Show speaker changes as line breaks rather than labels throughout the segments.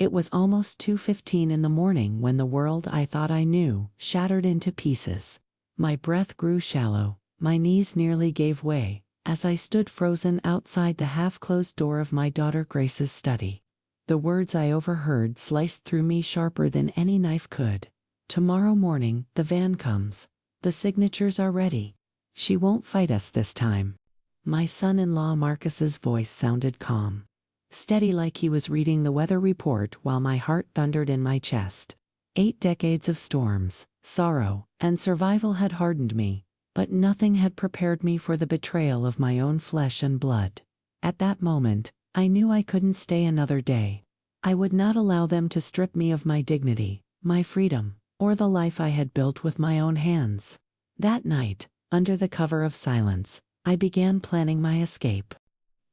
It was almost 2:15 in the morning when the world I thought I knew shattered into pieces. My breath grew shallow, my knees nearly gave way, as I stood frozen outside the half-closed door of my daughter Grace's study. The words I overheard sliced through me sharper than any knife could. "Tomorrow morning, the van comes. The signatures are ready. She won't fight us this time." My son-in-law Marcus's voice sounded calm, steady, like he was reading the weather report while my heart thundered in my chest. 8 decades of storms, sorrow, and survival had hardened me, but nothing had prepared me for the betrayal of my own flesh and blood. At that moment, I knew I couldn't stay another day. I would not allow them to strip me of my dignity, my freedom, or the life I had built with my own hands. That night, under the cover of silence, I began planning my escape.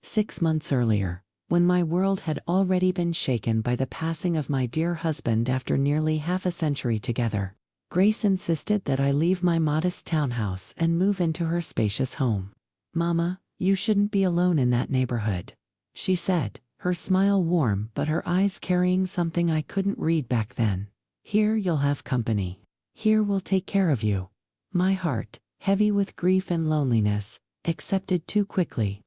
6 months earlier, when my world had already been shaken by the passing of my dear husband after nearly half a century together, Grace insisted that I leave my modest townhouse and move into her spacious home. "Mama, you shouldn't be alone in that neighborhood," she said, her smile warm but her eyes carrying something I couldn't read back then. "Here you'll have company. Here we'll take care of you." My heart, heavy with grief and loneliness, accepted too quickly.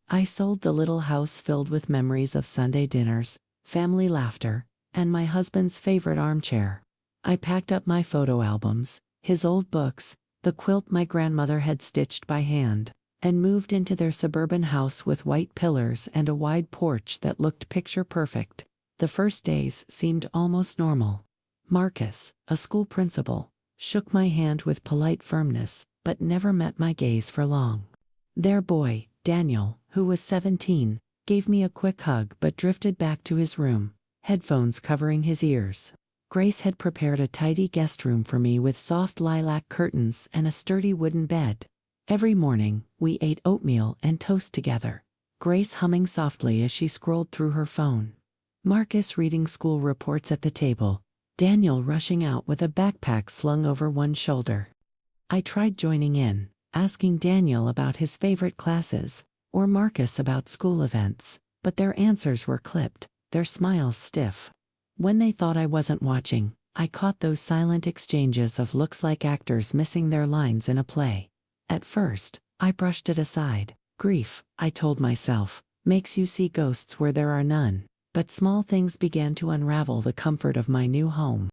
I sold the little house filled with memories of Sunday dinners, family laughter, and my husband's favorite armchair. I packed up my photo albums, his old books, the quilt my grandmother had stitched by hand, and moved into their suburban house with white pillars and a wide porch that looked picture perfect. The first days seemed almost normal. Marcus, a school principal, shook my hand with polite firmness, but never met my gaze for long. Their boy, Daniel, who was 17, gave me a quick hug but drifted back to his room, headphones covering his ears. Grace had prepared a tidy guest room for me with soft lilac curtains and a sturdy wooden bed. Every morning, we ate oatmeal and toast together, Grace humming softly as she scrolled through her phone. Marcus reading school reports at the table, Daniel rushing out with a backpack slung over one shoulder. I tried joining in, asking Daniel about his favorite classes, or Marcus about school events, but their answers were clipped, their smiles stiff. When they thought I wasn't watching, I caught those silent exchanges of looks like actors missing their lines in a play. At first, I brushed it aside. Grief, I told myself, makes you see ghosts where there are none. But small things began to unravel the comfort of my new home.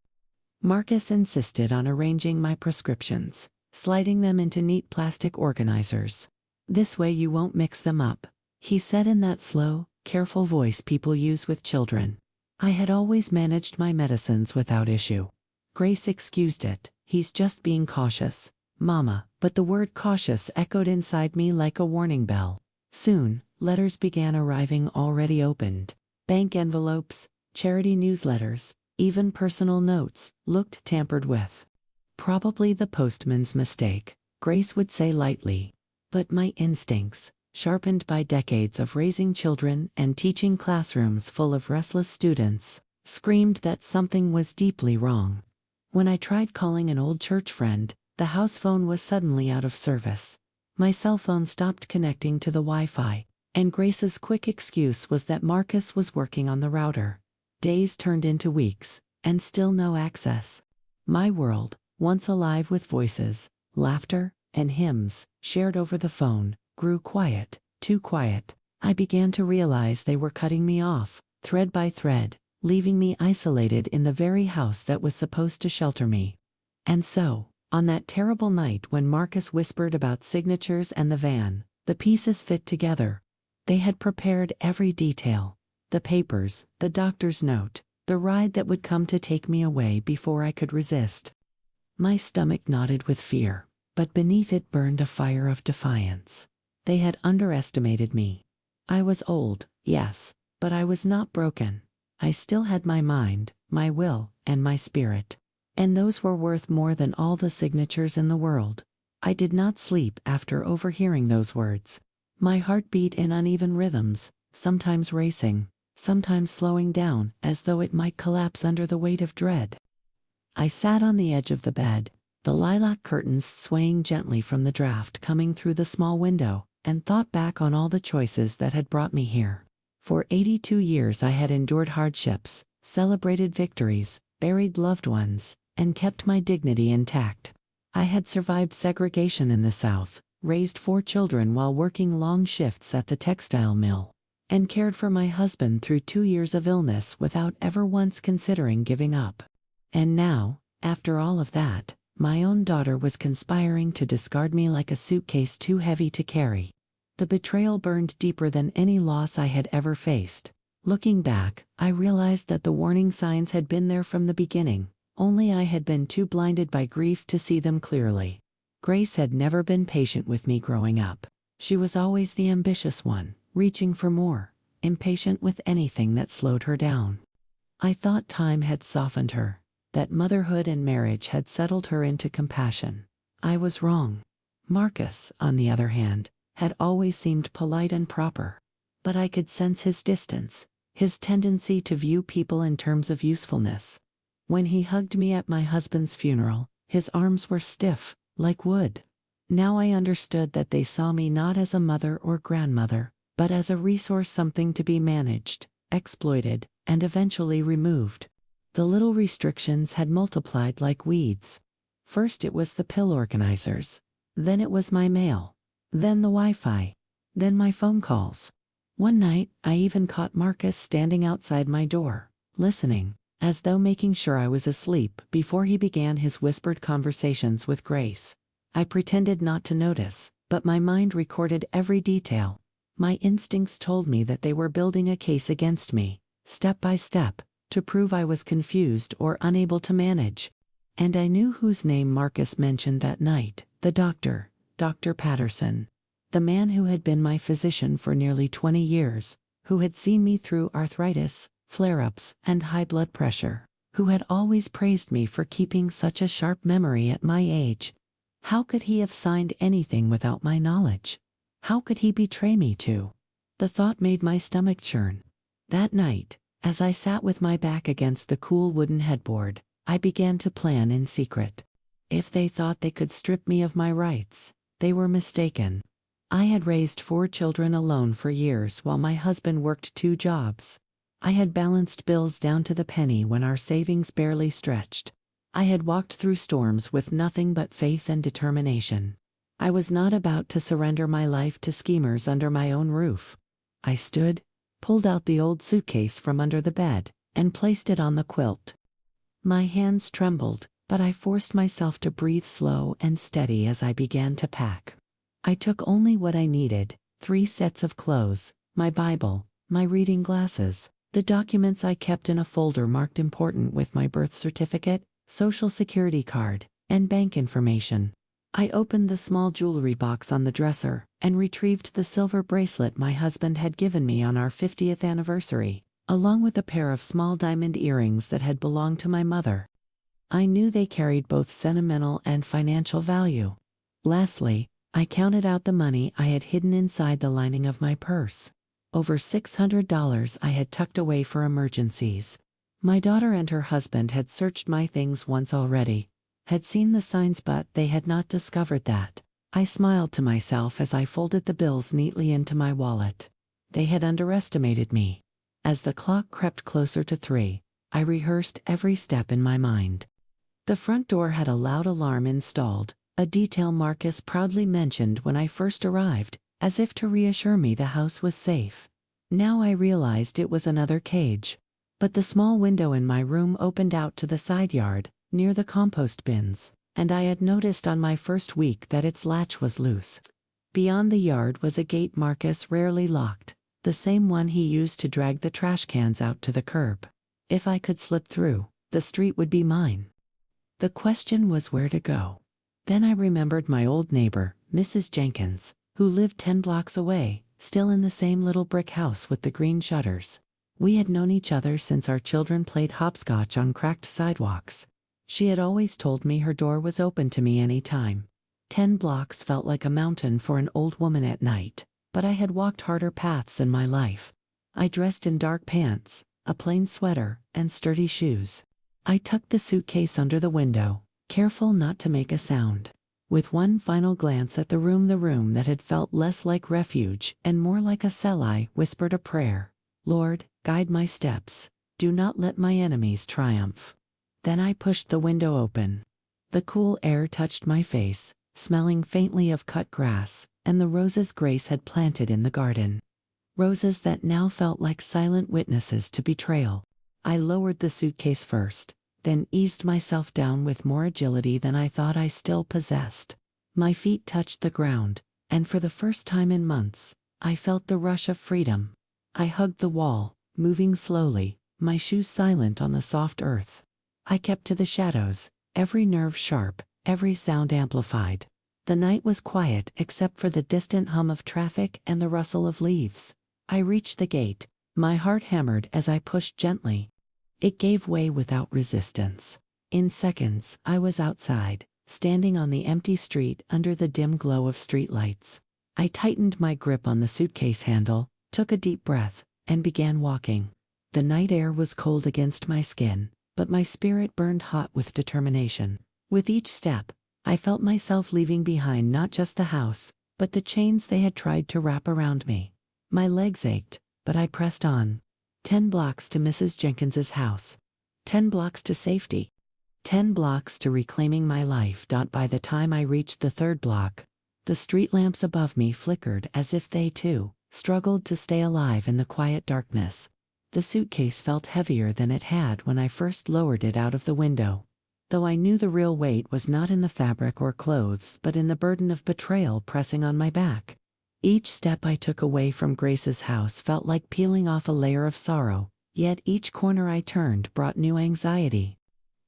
Marcus insisted on arranging my prescriptions, sliding them into neat plastic organizers. "This way you won't mix them up," he said in that slow, careful voice people use with children. I had always managed my medicines without issue. Grace excused it. "He's just being cautious, Mama," but the word cautious echoed inside me like a warning bell. Soon, letters began arriving already opened. Bank envelopes, charity newsletters, even personal notes looked tampered with. "Probably the postman's mistake," Grace would say lightly. But my instincts, sharpened by decades of raising children and teaching classrooms full of restless students, screamed that something was deeply wrong. When I tried calling an old church friend, the house phone was suddenly out of service. My cell phone stopped connecting to the Wi-Fi, and Grace's quick excuse was that Marcus was working on the router. Days turned into weeks, and still no access. My world, once alive with voices, laughter, and hymns, shared over the phone, grew quiet, too quiet. I began to realize they were cutting me off, thread by thread, leaving me isolated in the very house that was supposed to shelter me. And so, on that terrible night when Marcus whispered about signatures and the van, the pieces fit together. They had prepared every detail. The papers, the doctor's note, the ride that would come to take me away before I could resist. My stomach knotted with fear, but beneath it burned a fire of defiance. They had underestimated me. I was old, yes, but I was not broken. I still had my mind, my will, and my spirit. And those were worth more than all the signatures in the world. I did not sleep after overhearing those words. My heart beat in uneven rhythms, sometimes racing, sometimes slowing down as though it might collapse under the weight of dread. I sat on the edge of the bed, the lilac curtains swaying gently from the draft coming through the small window, and thought back on all the choices that had brought me here. For 82 years I had endured hardships, celebrated victories, buried loved ones, and kept my dignity intact. I had survived segregation in the South, raised 4 children while working long shifts at the textile mill, and cared for my husband through 2 years of illness without ever once considering giving up. And now, after all of that, my own daughter was conspiring to discard me like a suitcase too heavy to carry. The betrayal burned deeper than any loss I had ever faced. Looking back, I realized that the warning signs had been there from the beginning, only I had been too blinded by grief to see them clearly. Grace had never been patient with me growing up. She was always the ambitious one, reaching for more, impatient with anything that slowed her down. I thought time had softened her, that motherhood and marriage had settled her into compassion. I was wrong. Marcus, on the other hand, had always seemed polite and proper. But I could sense his distance, his tendency to view people in terms of usefulness. When he hugged me at my husband's funeral, his arms were stiff, like wood. Now I understood that they saw me not as a mother or grandmother, but as a resource, something to be managed, exploited, and eventually removed. The little restrictions had multiplied like weeds. First it was the pill organizers. Then it was my mail. Then the Wi-Fi. Then my phone calls. One night, I even caught Marcus standing outside my door, listening, as though making sure I was asleep before he began his whispered conversations with Grace. I pretended not to notice, but my mind recorded every detail. My instincts told me that they were building a case against me, step by step, to prove I was confused or unable to manage. And I knew whose name Marcus mentioned that night, the doctor, Dr. Patterson. The man who had been my physician for nearly 20 years, who had seen me through arthritis, flare-ups, and high blood pressure, who had always praised me for keeping such a sharp memory at my age. How could he have signed anything without my knowledge? How could he betray me too? The thought made my stomach churn. That night, as I sat with my back against the cool wooden headboard, I began to plan in secret. If they thought they could strip me of my rights, they were mistaken. I had raised 4 children alone for years while my husband worked 2 jobs. I had balanced bills down to the penny when our savings barely stretched. I had walked through storms with nothing but faith and determination. I was not about to surrender my life to schemers under my own roof. I stood, pulled out the old suitcase from under the bed, and placed it on the quilt. My hands trembled, but I forced myself to breathe slow and steady as I began to pack. I took only what I needed: 3 sets of clothes, my Bible, my reading glasses, the documents I kept in a folder marked important with my birth certificate, social security card, and bank information. I opened the small jewelry box on the dresser and retrieved the silver bracelet my husband had given me on our 50th anniversary, along with a pair of small diamond earrings that had belonged to my mother. I knew they carried both sentimental and financial value. Lastly, I counted out the money I had hidden inside the lining of my purse. Over $600 I had tucked away for emergencies. My daughter and her husband had searched my things once already, had seen the signs, but they had not discovered that. I smiled to myself as I folded the bills neatly into my wallet. They had underestimated me. As the clock crept closer to 3, I rehearsed every step in my mind. The front door had a loud alarm installed, a detail Marcus proudly mentioned when I first arrived, as if to reassure me the house was safe. Now I realized it was another cage. But the small window in my room opened out to the side yard, near the compost bins, and I had noticed on my first week that its latch was loose. Beyond the yard was a gate Marcus rarely locked, the same one he used to drag the trash cans out to the curb. If I could slip through, the street would be mine. The question was where to go. Then I remembered my old neighbor, Mrs. Jenkins, who lived 10 blocks away, still in the same little brick house with the green shutters. We had known each other since our children played hopscotch on cracked sidewalks. She had always told me her door was open to me any time. 10 blocks felt like a mountain for an old woman at night, but I had walked harder paths in my life. I dressed in dark pants, a plain sweater, and sturdy shoes. I tucked the suitcase under the window, careful not to make a sound. With one final glance at the room that had felt less like refuge and more like a cell, I whispered a prayer. Lord, guide my steps. Do not let my enemies triumph. Then I pushed the window open. The cool air touched my face, smelling faintly of cut grass, and the roses Grace had planted in the garden. Roses that now felt like silent witnesses to betrayal. I lowered the suitcase first, then eased myself down with more agility than I thought I still possessed. My feet touched the ground, and for the first time in months, I felt the rush of freedom. I hugged the wall, moving slowly, my shoes silent on the soft earth. I kept to the shadows, every nerve sharp, every sound amplified. The night was quiet except for the distant hum of traffic and the rustle of leaves. I reached the gate, my heart hammered as I pushed gently. It gave way without resistance. In seconds, I was outside, standing on the empty street under the dim glow of streetlights. I tightened my grip on the suitcase handle, took a deep breath, and began walking. The night air was cold against my skin, but my spirit burned hot with determination. With each step, I felt myself leaving behind not just the house, but the chains they had tried to wrap around me. My legs ached, but I pressed on. 10 blocks to Mrs. Jenkins's house. 10 blocks to safety. 10 blocks to reclaiming my life. By the time I reached the 3rd block, the street lamps above me flickered as if they, too, struggled to stay alive in the quiet darkness. The suitcase felt heavier than it had when I first lowered it out of the window. Though I knew the real weight was not in the fabric or clothes but in the burden of betrayal pressing on my back. Each step I took away from Grace's house felt like peeling off a layer of sorrow, yet each corner I turned brought new anxiety.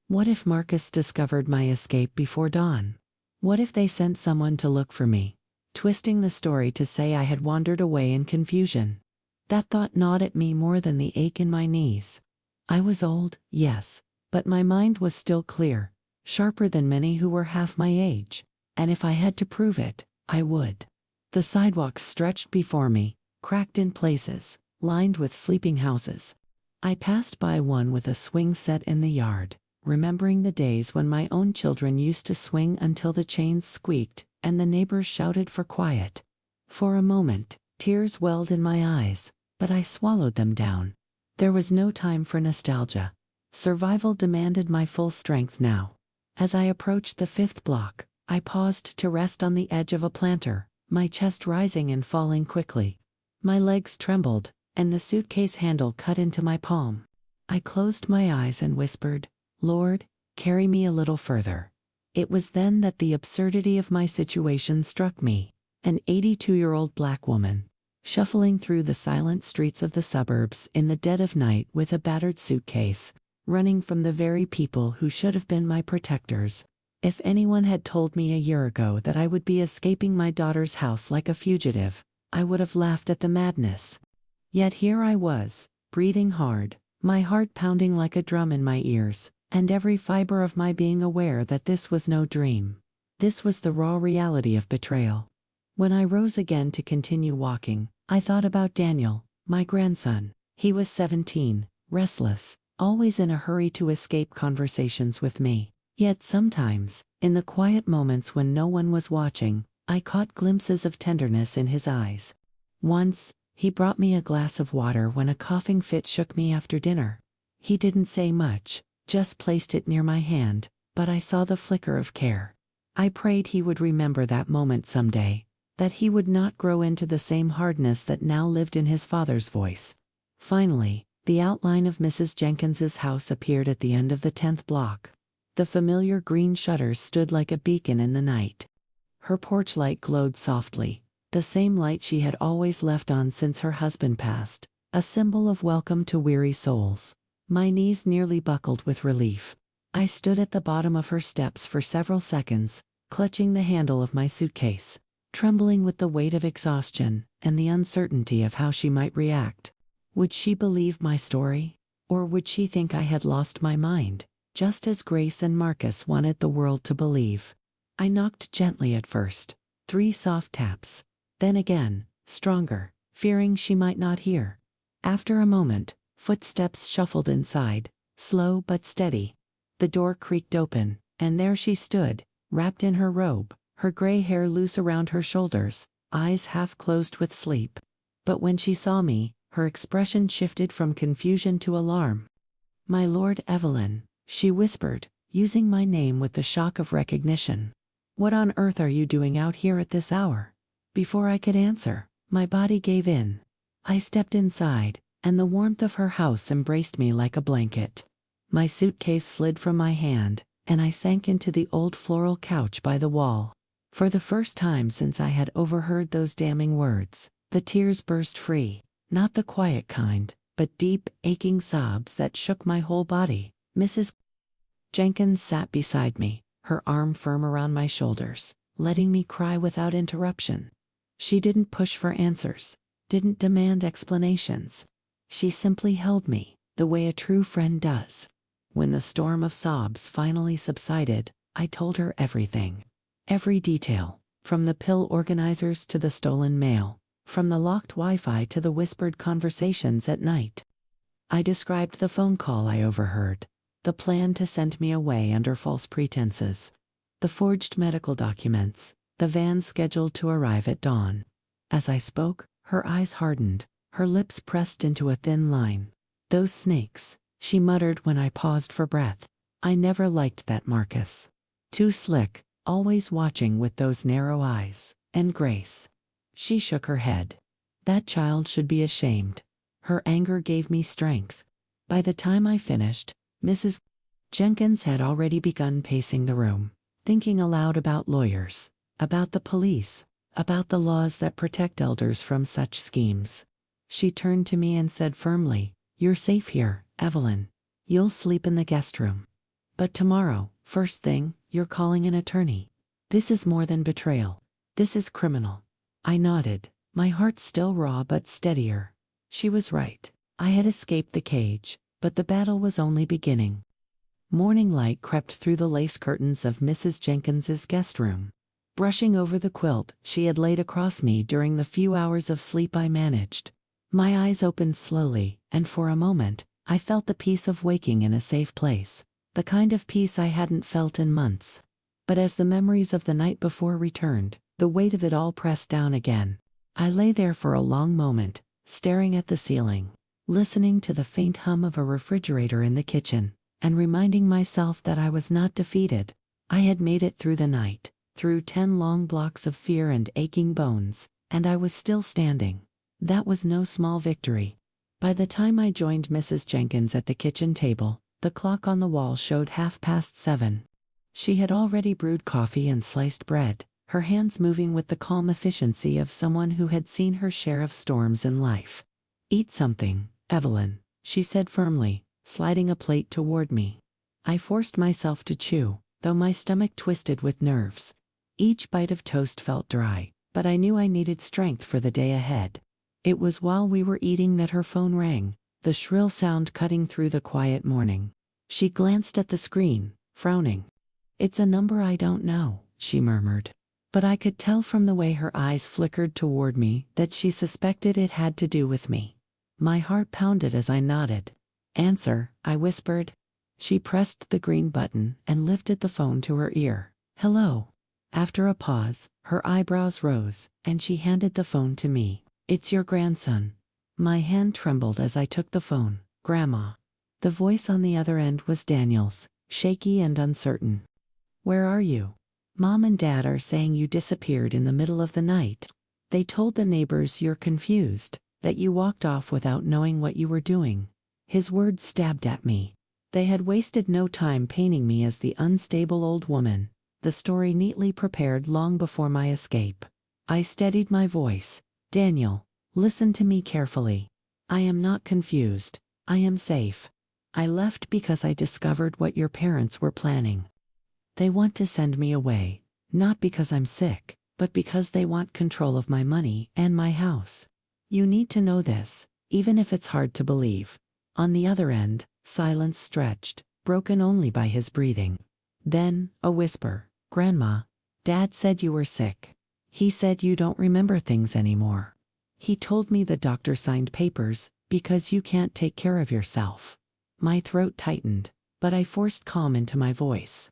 What if Marcus discovered my escape before dawn? What if they sent someone to look for me, twisting the story to say I had wandered away in confusion? That thought gnawed at me more than the ache in my knees. I was old, yes, but my mind was still clear, sharper than many who were half my age, and if I had to prove it, I would. The sidewalks stretched before me, cracked in places, lined with sleeping houses. I passed by one with a swing set in the yard, remembering the days when my own children used to swing until the chains squeaked and the neighbors shouted for quiet. For a moment, tears welled in my eyes, but I swallowed them down. There was no time for nostalgia. Survival demanded my full strength now. As I approached the 5th block, I paused to rest on the edge of a planter, my chest rising and falling quickly. My legs trembled, and the suitcase handle cut into my palm. I closed my eyes and whispered, "Lord, carry me a little further." It was then that the absurdity of my situation struck me. An 82-year-old black woman, shuffling through the silent streets of the suburbs in the dead of night with a battered suitcase, running from the very people who should have been my protectors. If anyone had told me a year ago that I would be escaping my daughter's house like a fugitive, I would have laughed at the madness. Yet here I was, breathing hard, my heart pounding like a drum in my ears, and every fiber of my being aware that this was no dream. This was the raw reality of betrayal. When I rose again to continue walking, I thought about Daniel, my grandson. He was 17, restless, always in a hurry to escape conversations with me. Yet sometimes, in the quiet moments when no one was watching, I caught glimpses of tenderness in his eyes. Once, he brought me a glass of water when a coughing fit shook me after dinner. He didn't say much, just placed it near my hand, but I saw the flicker of care. I prayed he would remember that moment someday, that he would not grow into the same hardness that now lived in his father's voice. Finally, the outline of Mrs. Jenkins's house appeared at the end of the 10th block. The familiar green shutters stood like a beacon in the night. Her porch light glowed softly, the same light she had always left on since her husband passed, a symbol of welcome to weary souls. My knees nearly buckled with relief. I stood at the bottom of her steps for several seconds, clutching the handle of my suitcase, trembling with the weight of exhaustion and the uncertainty of how she might react. Would she believe my story? Or would she think I had lost my mind, just as Grace and Marcus wanted the world to believe? I knocked gently at first, 3 soft taps, then again, stronger, fearing she might not hear. After a moment, footsteps shuffled inside, slow but steady. The door creaked open, and there she stood, wrapped in her robe, her gray hair loose around her shoulders, eyes half closed with sleep. But when she saw me, her expression shifted from confusion to alarm. "My Lord Evelyn," she whispered, using my name with the shock of recognition. "What on earth are you doing out here at this hour?" Before I could answer, my body gave in. I stepped inside, and the warmth of her house embraced me like a blanket. My suitcase slid from my hand, and I sank into the old floral couch by the wall. For the first time since I had overheard those damning words, the tears burst free, not the quiet kind, but deep, aching sobs that shook my whole body. Mrs. Jenkins sat beside me, her arm firm around my shoulders, letting me cry without interruption. She didn't push for answers, didn't demand explanations. She simply held me, the way a true friend does. When the storm of sobs finally subsided, I told her everything. Every detail, from the pill organizers to the stolen mail, from the locked Wi-Fi to the whispered conversations at night. I described the phone call I overheard, the plan to send me away under false pretenses, the forged medical documents, the van scheduled to arrive at dawn. As I spoke, her eyes hardened, her lips pressed into a thin line. "Those snakes," she muttered when I paused for breath. "I never liked that Marcus. Too slick, always watching with those narrow eyes. And Grace." She shook her head. "That child should be ashamed." Her anger gave me strength. By the time I finished, Mrs. Jenkins had already begun pacing the room, thinking aloud about lawyers, about the police, about the laws that protect elders from such schemes. She turned to me and said firmly, "You're safe here, Evelyn. You'll sleep in the guest room. But tomorrow, first thing, you're calling an attorney. This is more than betrayal. This is criminal." I nodded, my heart still raw but steadier. She was right. I had escaped the cage, but the battle was only beginning. Morning light crept through the lace curtains of Mrs. Jenkins's guest room. Brushing over the quilt she had laid across me during the few hours of sleep I managed. My eyes opened slowly, and for a moment, I felt the peace of waking in a safe place, the kind of peace I hadn't felt in months. But as the memories of the night before returned, the weight of it all pressed down again. I lay there for a long moment, staring at the ceiling, listening to the faint hum of a refrigerator in the kitchen, and reminding myself that I was not defeated. I had made it through the night, through 10 long blocks of fear and aching bones, and I was still standing. That was no small victory. By the time I joined Mrs. Jenkins at the kitchen table, the clock on the wall showed 7:30. She had already brewed coffee and sliced bread, her hands moving with the calm efficiency of someone who had seen her share of storms in life. "Eat something, Evelyn," she said firmly, sliding a plate toward me. I forced myself to chew, though my stomach twisted with nerves. Each bite of toast felt dry, but I knew I needed strength for the day ahead. It was while we were eating that her phone rang, the shrill sound cutting through the quiet morning. She glanced at the screen, frowning. "It's a number I don't know," she murmured. But I could tell from the way her eyes flickered toward me that she suspected it had to do with me. My heart pounded as I nodded. "Answer," I whispered. She pressed the green button and lifted the phone to her ear. "Hello." After a pause, her eyebrows rose, and she handed the phone to me. "It's your grandson." My hand trembled as I took the phone. "Grandma." The voice on the other end was Daniel's, shaky and uncertain. "Where are you? Mom and Dad are saying you disappeared in the middle of the night. They told the neighbors you're confused, that you walked off without knowing what you were doing." His words stabbed at me. They had wasted no time painting me as the unstable old woman, the story neatly prepared long before my escape. I steadied my voice. "Daniel, listen to me carefully. I am not confused. I am safe. I left because I discovered what your parents were planning. They want to send me away, not because I'm sick, but because they want control of my money and my house. You need to know this, even if it's hard to believe." On the other end, silence stretched, broken only by his breathing. Then, a whisper. "Grandma, Dad said you were sick. He said you don't remember things anymore. He told me the doctor signed papers because you can't take care of yourself." My throat tightened, but I forced calm into my voice.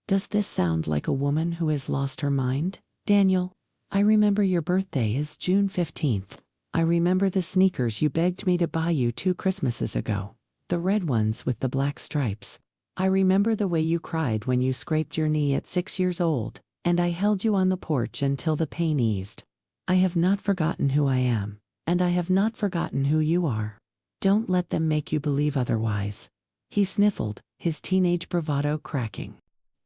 "Does this sound like a woman who has lost her mind? Daniel, I remember your birthday is June 15th. I remember the sneakers you begged me to buy you 2 Christmases ago. The red ones with the black stripes. I remember the way you cried when you scraped your knee at 6 years old, and I held you on the porch until the pain eased. I have not forgotten who I am, and I have not forgotten who you are. Don't let them make you believe otherwise." He sniffled, his teenage bravado cracking.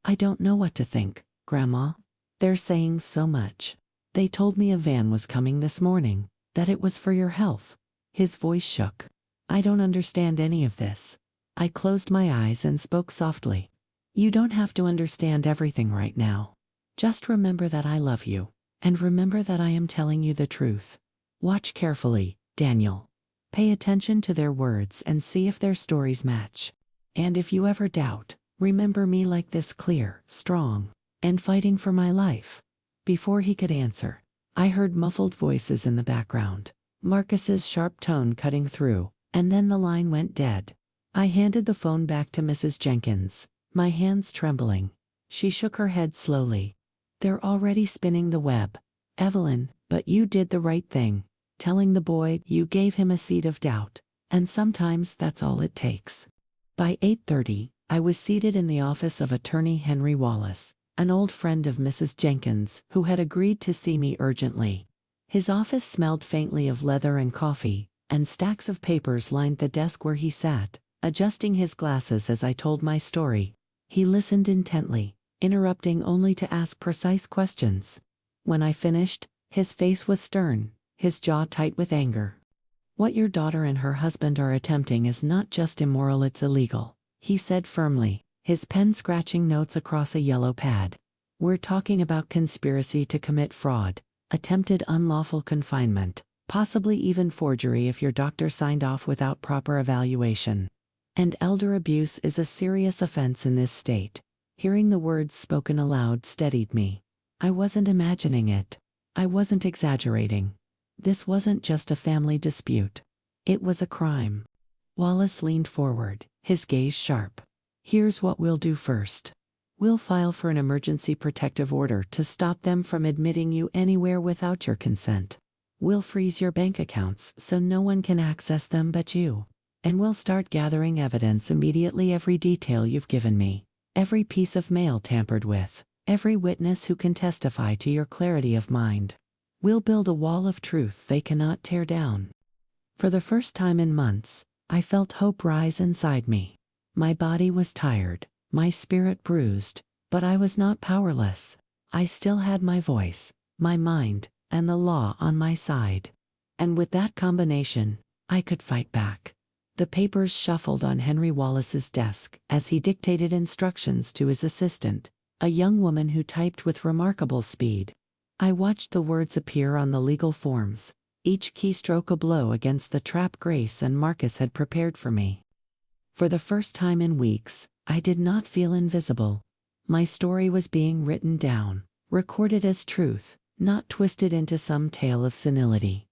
"I don't know what to think, Grandma. They're saying so much. They told me a van was coming this morning, that it was for your health." His voice shook. "I don't understand any of this." I closed my eyes and spoke softly. "You don't have to understand everything right now. Just remember that I love you, and remember that I am telling you the truth. Watch carefully, Daniel. Pay attention to their words and see if their stories match. And if you ever doubt, remember me like this, clear, strong, and fighting for my life." Before he could answer, I heard muffled voices in the background, Marcus's sharp tone cutting through, and then the line went dead. I handed the phone back to Mrs. Jenkins, my hands trembling. She shook her head slowly. "They're already spinning the web, Evelyn, but you did the right thing. Telling the boy, you gave him a seed of doubt, and sometimes that's all it takes." By 8:30, I was seated in the office of Attorney Henry Wallace, an old friend of Mrs. Jenkins, who had agreed to see me urgently. His office smelled faintly of leather and coffee, and stacks of papers lined the desk where he sat, adjusting his glasses as I told my story. He listened intently, interrupting only to ask precise questions. When I finished, his face was stern, his jaw tight with anger. "What your daughter and her husband are attempting is not just immoral, it's illegal," he said firmly, his pen scratching notes across a yellow pad. "We're talking about conspiracy to commit fraud, attempted unlawful confinement, possibly even forgery if your doctor signed off without proper evaluation. And elder abuse is a serious offense in this state." Hearing the words spoken aloud steadied me. I wasn't imagining it. I wasn't exaggerating. This wasn't just a family dispute. It was a crime. Wallace leaned forward, his gaze sharp. "Here's what we'll do first. We'll file for an emergency protective order to stop them from admitting you anywhere without your consent. We'll freeze your bank accounts so no one can access them but you. And we'll start gathering evidence immediately, every detail you've given me, every piece of mail tampered with, every witness who can testify to your clarity of mind. We'll build a wall of truth they cannot tear down." For the first time in months, I felt hope rise inside me. My body was tired, my spirit bruised, but I was not powerless. I still had my voice, my mind, and the law on my side. And with that combination, I could fight back. The papers shuffled on Henry Wallace's desk as he dictated instructions to his assistant, a young woman who typed with remarkable speed. I watched the words appear on the legal forms, each keystroke a blow against the trap Grace and Marcus had prepared for me. For the first time in weeks, I did not feel invisible. My story was being written down, recorded as truth, not twisted into some tale of senility.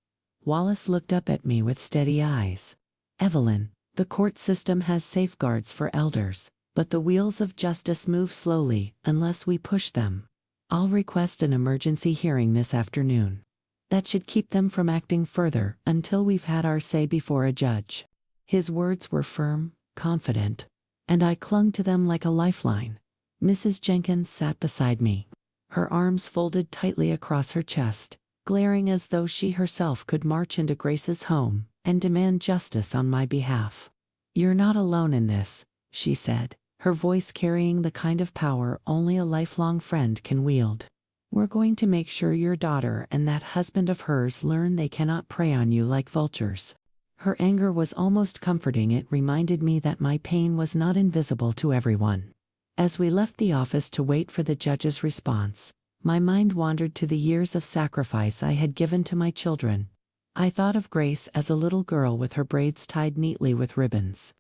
Wallace looked up at me with steady eyes. "Evelyn, the court system has safeguards for elders, but the wheels of justice move slowly unless we push them. I'll request an emergency hearing this afternoon. That should keep them from acting further until we've had our say before a judge." His words were firm, confident, and I clung to them like a lifeline. Mrs. Jenkins sat beside me, her arms folded tightly across her chest, glaring as though she herself could march into Grace's home and demand justice on my behalf. "You're not alone in this," she said, her voice carrying the kind of power only a lifelong friend can wield. "We're going to make sure your daughter and that husband of hers learn they cannot prey on you like vultures." Her anger was almost comforting. It reminded me that my pain was not invisible to everyone. As we left the office to wait for the judge's response, my mind wandered to the years of sacrifice I had given to my children. I thought of Grace as a little girl with her braids tied neatly with ribbons,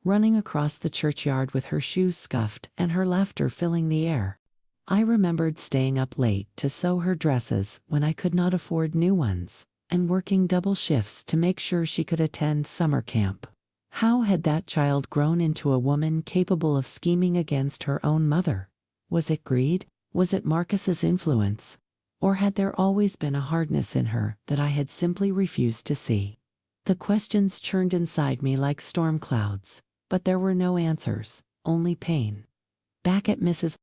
running across the churchyard with her shoes scuffed and her laughter filling the air. I remembered staying up late to sew her dresses when I could not afford new ones, and working double shifts to make sure she could attend summer camp. How had that child grown into a woman capable of scheming against her own mother? Was it greed? Was it Marcus's influence? Or had there always been a hardness in her that I had simply refused to see? The questions churned inside me like storm clouds, but there were no answers, only pain. Back at Mrs.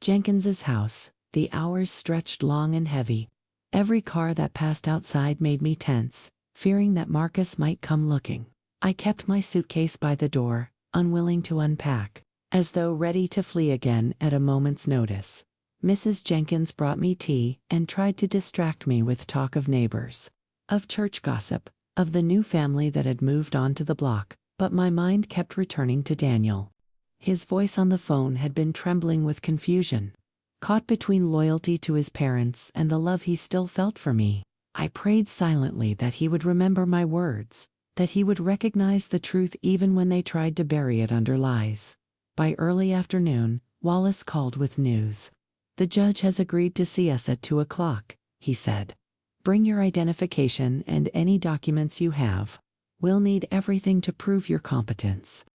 Jenkins's house, the hours stretched long and heavy. Every car that passed outside made me tense, fearing that Marcus might come looking. I kept my suitcase by the door, unwilling to unpack, as though ready to flee again at a moment's notice. Mrs. Jenkins brought me tea and tried to distract me with talk of neighbors, of church gossip, of the new family that had moved onto the block, but my mind kept returning to Daniel. His voice on the phone had been trembling with confusion. Caught between loyalty to his parents and the love he still felt for me, I prayed silently that he would remember my words, that he would recognize the truth even when they tried to bury it under lies. By early afternoon, Wallace called with news. "The judge has agreed to see us at 2 o'clock, he said. "Bring your identification and any documents you have. We'll need everything to prove your competence."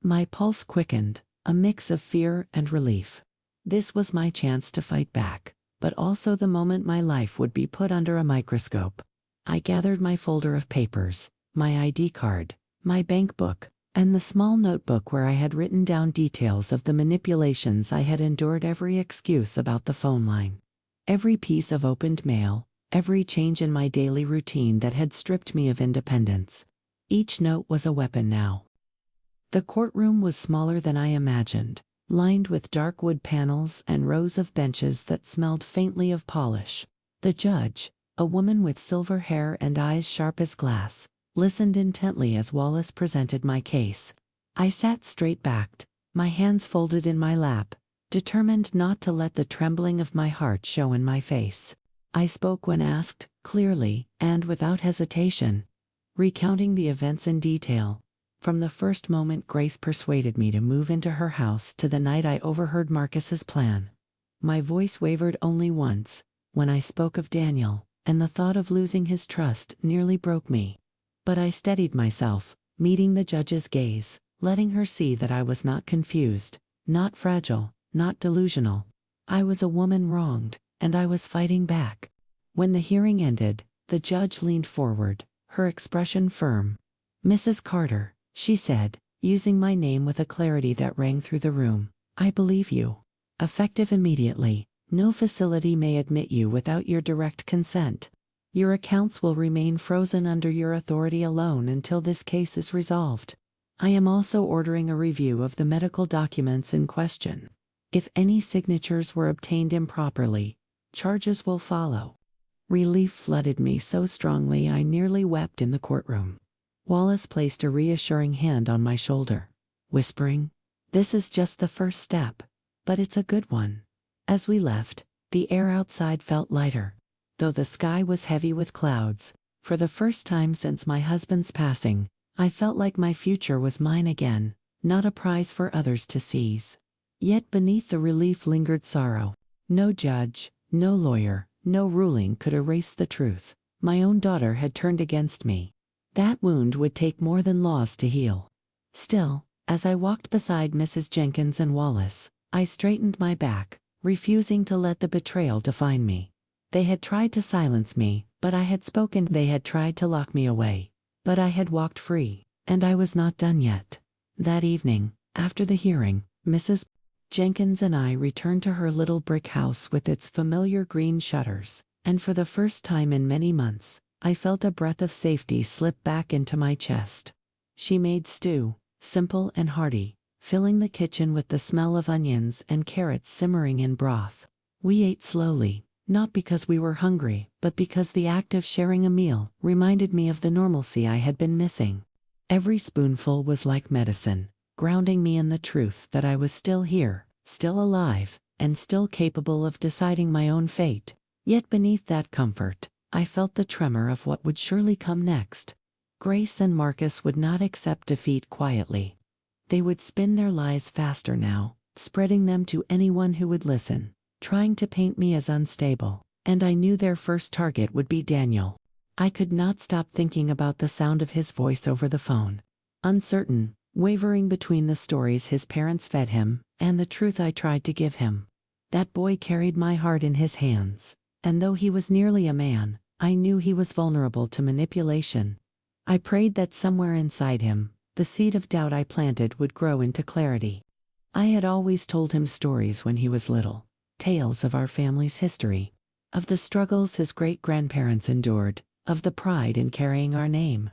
My pulse quickened, a mix of fear and relief. This was my chance to fight back, but also the moment my life would be put under a microscope. I gathered my folder of papers, my ID card, my bank book, and the small notebook where I had written down details of the manipulations I had endured, every excuse about the phone line, every piece of opened mail, every change in my daily routine that had stripped me of independence. Each note was a weapon now. The courtroom was smaller than I imagined, lined with dark wood panels and rows of benches that smelled faintly of polish. The judge, a woman with silver hair and eyes sharp as glass, listened intently as Wallace presented my case. I sat straight-backed, my hands folded in my lap, determined not to let the trembling of my heart show in my face. I spoke when asked, clearly and without hesitation, recounting the events in detail. From the first moment Grace persuaded me to move into her house to the night I overheard Marcus's plan. My voice wavered only once, when I spoke of Daniel, and the thought of losing his trust nearly broke me. But I steadied myself, meeting the judge's gaze, letting her see that I was not confused, not fragile, not delusional. I was a woman wronged, and I was fighting back. When the hearing ended, the judge leaned forward, her expression firm. "Mrs. Carter," she said, using my name with a clarity that rang through the room, "I believe you. Effective immediately, no facility may admit you without your direct consent. Your accounts will remain frozen under your authority alone until this case is resolved. I am also ordering a review of the medical documents in question. If any signatures were obtained improperly, charges will follow." Relief flooded me so strongly I nearly wept in the courtroom. Wallace placed a reassuring hand on my shoulder, whispering, "This is just the first step, but it's a good one." As we left, the air outside felt lighter, though the sky was heavy with clouds. For the first time since my husband's passing, I felt like my future was mine again, not a prize for others to seize. Yet beneath the relief lingered sorrow. No judge, no lawyer, no ruling could erase the truth. My own daughter had turned against me. That wound would take more than laws to heal. Still, as I walked beside Mrs. Jenkins and Wallace, I straightened my back, refusing to let the betrayal define me. They had tried to silence me, but I had spoken. They had tried to lock me away, but I had walked free, and I was not done yet. That evening, after the hearing, Mrs. Jenkins and I returned to her little brick house with its familiar green shutters, and for the first time in many months, I felt a breath of safety slip back into my chest. She made stew, simple and hearty, filling the kitchen with the smell of onions and carrots simmering in broth. We ate slowly, not because we were hungry, but because the act of sharing a meal reminded me of the normalcy I had been missing. Every spoonful was like medicine, grounding me in the truth that I was still here, still alive, and still capable of deciding my own fate. Yet beneath that comfort, I felt the tremor of what would surely come next. Grace and Marcus would not accept defeat quietly. They would spin their lies faster now, spreading them to anyone who would listen, trying to paint me as unstable, and I knew their first target would be Daniel. I could not stop thinking about the sound of his voice over the phone. Uncertain, wavering between the stories his parents fed him and the truth I tried to give him. That boy carried my heart in his hands, and though he was nearly a man, I knew he was vulnerable to manipulation. I prayed that somewhere inside him, the seed of doubt I planted would grow into clarity. I had always told him stories when he was little, tales of our family's history, of the struggles his great-grandparents endured, of the pride in carrying our name.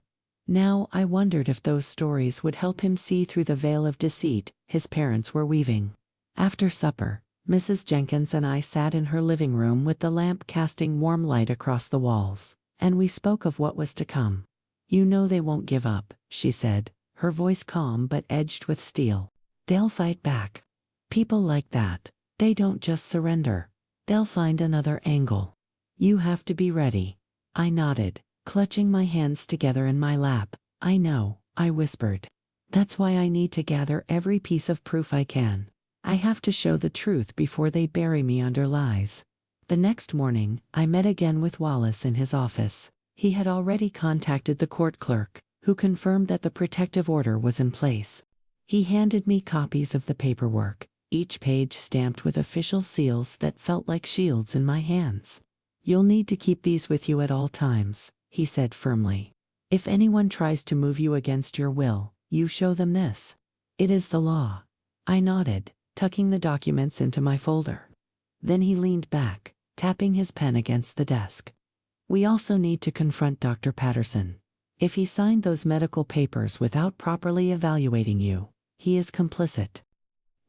Now I wondered if those stories would help him see through the veil of deceit his parents were weaving. After supper, Mrs. Jenkins and I sat in her living room with the lamp casting warm light across the walls, and we spoke of what was to come. "You know they won't give up," she said, her voice calm but edged with steel. "They'll fight back. People like that, they don't just surrender. They'll find another angle. You have to be ready." I nodded, clutching my hands together in my lap. "I know," I whispered. "That's why I need to gather every piece of proof I can. I have to show the truth before they bury me under lies." The next morning, I met again with Wallace in his office. He had already contacted the court clerk, who confirmed that the protective order was in place. He handed me copies of the paperwork, each page stamped with official seals that felt like shields in my hands. "You'll need to keep these with you at all times," he said firmly. "If anyone tries to move you against your will, you show them this. It is the law." I nodded, tucking the documents into my folder. Then he leaned back, tapping his pen against the desk. "We also need to confront Dr. Patterson. If he signed those medical papers without properly evaluating you, he is complicit.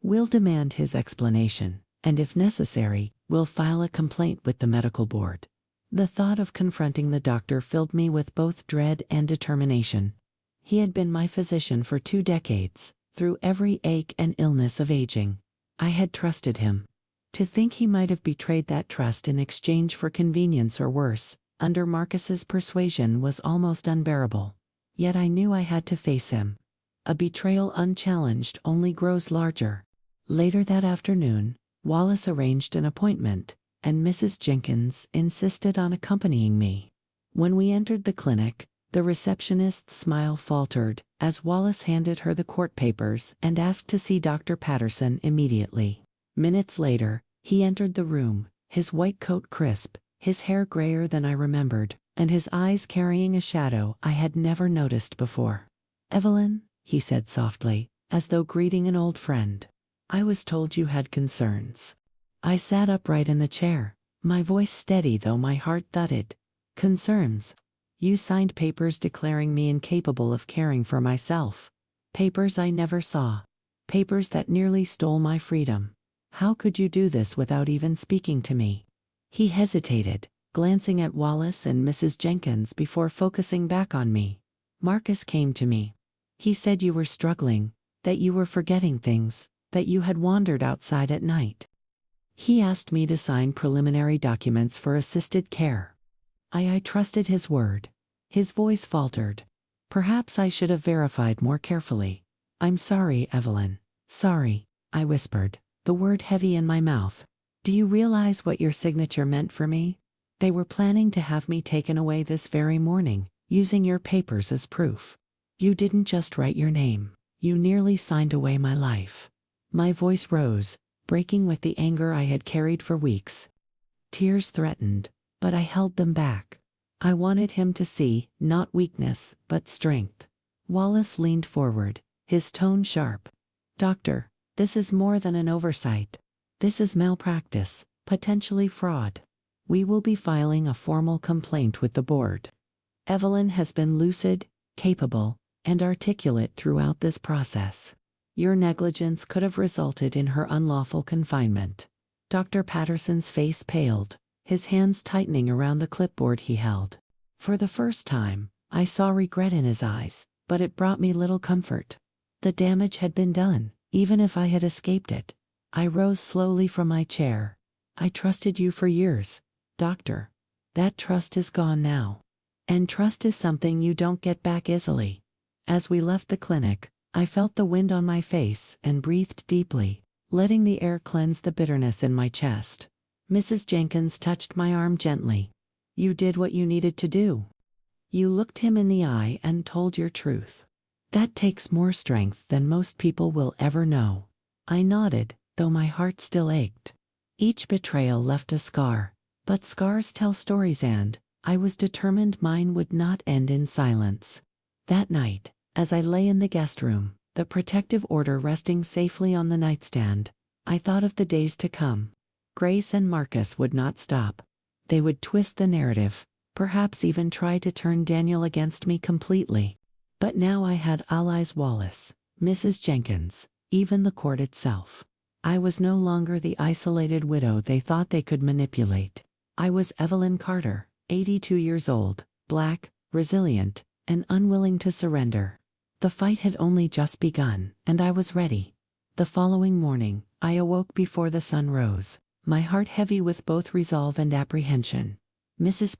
We'll demand his explanation, and if necessary, we'll file a complaint with the medical board." The thought of confronting the doctor filled me with both dread and determination. He had been my physician for 2 decades, through every ache and illness of aging. I had trusted him. To think he might have betrayed that trust in exchange for convenience or worse, under Marcus's persuasion, was almost unbearable. Yet I knew I had to face him. A betrayal unchallenged only grows larger. Later that afternoon, Wallace arranged an appointment, and Mrs. Jenkins insisted on accompanying me. When we entered the clinic, the receptionist's smile faltered as Wallace handed her the court papers and asked to see Dr. Patterson immediately. Minutes later, he entered the room, his white coat crisp, his hair grayer than I remembered, and his eyes carrying a shadow I had never noticed before. "Evelyn," he said softly, as though greeting an old friend. "I was told you had concerns." I sat upright in the chair, my voice steady though my heart thudded. "Concerns? You signed papers declaring me incapable of caring for myself. Papers I never saw. Papers that nearly stole my freedom. How could you do this without even speaking to me?" He hesitated, glancing at Wallace and Mrs. Jenkins before focusing back on me. "Marcus came to me. He said you were struggling, that you were forgetting things, that you had wandered outside at night. He asked me to sign preliminary documents for assisted care." I trusted his word. His voice faltered. "Perhaps I should have verified more carefully. I'm sorry, Evelyn. Sorry," I whispered, the word heavy in my mouth. "Do you realize what your signature meant for me? They were planning to have me taken away this very morning, using your papers as proof. You didn't just write your name, you nearly signed away my life." My voice rose, breaking with the anger I had carried for weeks. Tears threatened, but I held them back. I wanted him to see, not weakness, but strength. Wallace leaned forward, his tone sharp. "Doctor, this is more than an oversight. This is malpractice, potentially fraud. We will be filing a formal complaint with the board. Evelyn has been lucid, capable, and articulate throughout this process. Your negligence could have resulted in her unlawful confinement." Dr. Patterson's face paled, his hands tightening around the clipboard he held. For the first time, I saw regret in his eyes, but it brought me little comfort. The damage had been done, even if I had escaped it. I rose slowly from my chair. "I trusted you for years, Doctor. That trust is gone now. And trust is something you don't get back easily." As we left the clinic, I felt the wind on my face and breathed deeply, letting the air cleanse the bitterness in my chest. Mrs. Jenkins touched my arm gently. "You did what you needed to do. You looked him in the eye and told your truth. That takes more strength than most people will ever know." I nodded, though my heart still ached. Each betrayal left a scar, but scars tell stories, and I was determined mine would not end in silence. That night, as I lay in the guest room, the protective order resting safely on the nightstand, I thought of the days to come. Grace and Marcus would not stop. They would twist the narrative, perhaps even try to turn Daniel against me completely. But now I had allies: Wallace, Mrs. Jenkins, even the court itself. I was no longer the isolated widow they thought they could manipulate. I was Evelyn Carter, 82 years old, black, resilient, and unwilling to surrender. The fight had only just begun, and I was ready. The following morning, I awoke before the sun rose, my heart heavy with both resolve and apprehension. Mrs.